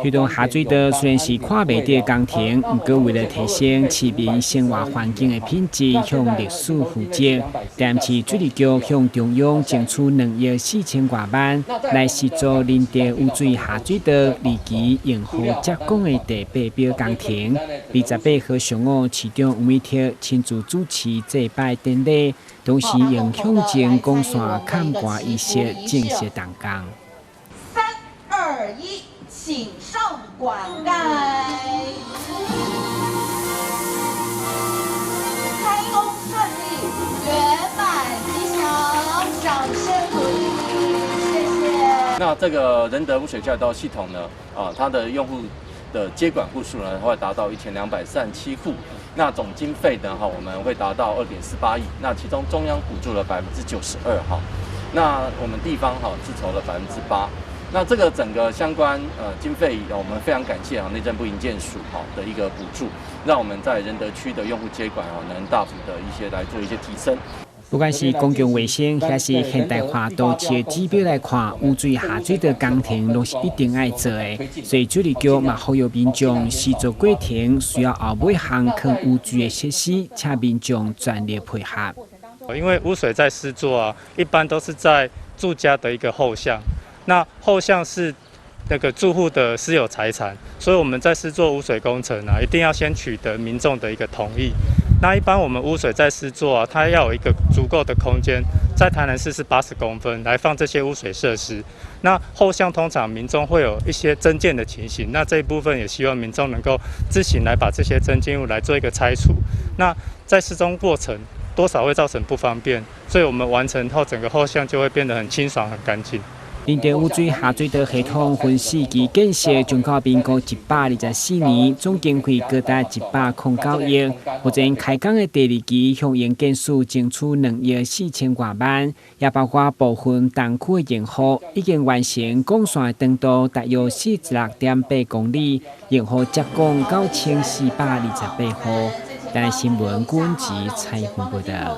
推动下水道虽然是看不到工程，不过为了提升市民生活环境的品质，向历史负责。但市水利局向中央争取2亿4000多万，来协助林地污水下水道二期沿河接管的第8标工程。28号上午，市长吴美婷亲自主持这摆典礼，同时用向前光线砍挂仪式正式动工。3、2、1，请上灌溉。开工顺利，圆满吉祥，掌声鼓励，谢谢。那这个仁德污水下水道系统呢，它的用户的接管户数呢会达到1237户，那总经费呢我们会达到2.48亿，那其中中央补助了92%那我们地方自筹了8%，那这个整个相关经费我们非常感谢内政部营建署的一个补助，让我们在仁德区的用户接管能大幅的来做一些提升。不管是公共卫生还是现代化都市的指标来看，污水下水的工程都是一定爱做的。所以水利局嘛呼吁民众施作过程需要后尾巷坑污水的设施，请民众全力配合。因为污水在施作一般都是在住家的一个后巷，那后巷是那个住户的私有财产，所以我们在施作污水工程一定要先取得民众的一个同意。那一般我们污水在施作它要有一个足够的空间，在台南市是80公分来放这些污水设施。那后巷通常民众会有一些增建的情形，那这一部分也希望民众能够自行来把这些增建物来做一个拆除。那在施工过程多少会造成不方便，所以我们完成后整个后巷就会变得很清爽、很干净。林地污水下水道系统分4期建设，从到民国124年，总经费高达109亿。目前开工的第2期向营建署争取2亿4000多万，也包括部分东区的沿河已经完成管线长度大约46.8公里，沿河接管9428户。但新闻管制采访报道。